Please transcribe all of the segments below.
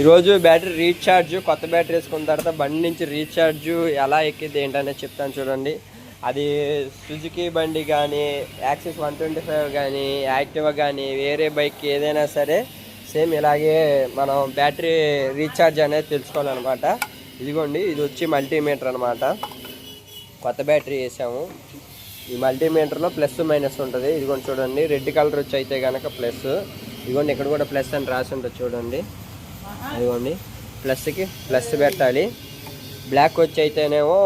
ఈరోజు battery recharge కొత్త battery వేసుకున్న తర్వాత బండి నుంచి రీఛార్జ్ ఎలా ఎక్కింది ఏంటనేది చెప్తాను చూడండి. అది సుజుకి బండి కానీ, యాక్సిస్ 125 కానీ, యాక్టివా కానీ, వేరే బైక్ ఏదైనా సరే సేమ్ ఇలాగే మనం బ్యాటరీ రీఛార్జ్ అనేది తెలుసుకోవాలన్నమాట. ఇదిగోండి, ఇది వచ్చి మల్టీమీటర్ అనమాట. కొత్త బ్యాటరీ వేసాము. ఈ మల్టీమీటర్లో ప్లస్ మైనస్ ఉంటుంది. ఇదిగోండి చూడండి, రెడ్ కలర్ వచ్చి అయితే కనుక ప్లస్, ఇదిగోండి ఇక్కడ కూడా ప్లస్ అని రాసి ఉంటుంది చూడండి. ఇదిగోండి ప్లస్కి ప్లస్ పెట్టాలి. బ్లాక్ వచ్చి అయితేనేమో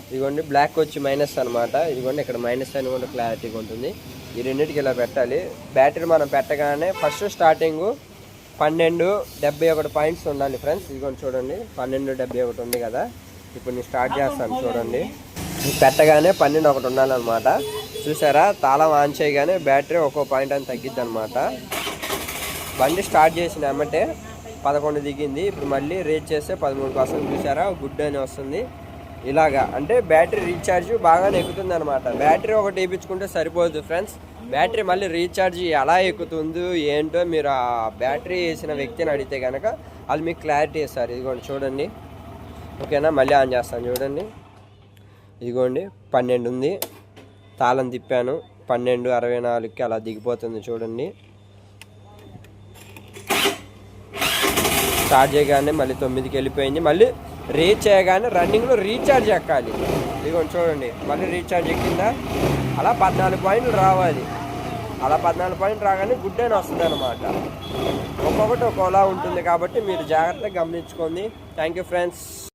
ఇదిగోండి బ్లాక్ వచ్చి మైనస్ అనమాట. ఇదిగోండి ఇక్కడ మైనస్ అని కూడా క్లారిటీగా ఉంటుంది. ఈ రెండింటికి ఇలా పెట్టాలి. బ్యాటరీ మనం పెట్టగానే ఫస్ట్ స్టార్టింగ్ 1271 పాయింట్స్ ఉండాలి ఫ్రెండ్స్. ఇదిగోండి చూడండి 1271 ఉంది కదా. ఇప్పుడు నేను స్టార్ట్ చేస్తాను చూడండి. పెట్టగానే 12 ఉండాలన్నమాట. చూసారా, తాళం ఆన్ చేయగానే బ్యాటరీ ఒక్కో పాయింట్ అని తగ్గిద్ది అనమాట. బండి స్టార్ట్ చేసిన ఏమంటే 11 దిగింది. ఇప్పుడు మళ్ళీ రేట్ చేస్తే 13%. చూసారా, గుడ్ అని వస్తుంది. ఇలాగా అంటే బ్యాటరీ రీఛార్జ్ బాగానే ఎక్కుతుంది అనమాట. బ్యాటరీ ఒకటి వేయించుకుంటే సరిపోదు ఫ్రెండ్స్. బ్యాటరీ మళ్ళీ రీఛార్జ్ ఎలా ఎక్కుతుందో ఏంటో మీరు ఆ బ్యాటరీ వేసిన వ్యక్తిని అడిగితే కనుక అది మీకు క్లారిటీ ఇస్తారు. ఇదిగోండి చూడండి, ఓకేనా. మళ్ళీ ఆన్ చేస్తాను చూడండి. ఇదిగోండి 12 ఉంది. తాళం తిప్పాను, 12:64కి అలా దిగిపోతుంది చూడండి. స్టార్ట్ చేయగానే మళ్ళీ 9కి వెళ్ళిపోయింది. మళ్ళీ రీచ్ చేయగానే రన్నింగ్లో రీఛార్జ్ ఎక్కాలి. ఇదిగోండి చూడండి, మళ్ళీ రీఛార్జ్ ఎక్కిందా. అలా 14 పాయింట్లు రావాలి. అలా 14 పాయింట్లు రాగానే గుడ్ అని వస్తుంది అనమాట. ఒక్కొక్కటి ఒక్కోలా ఉంటుంది కాబట్టి మీరు జాగ్రత్తగా గమనించుకోండి. Thank you friends.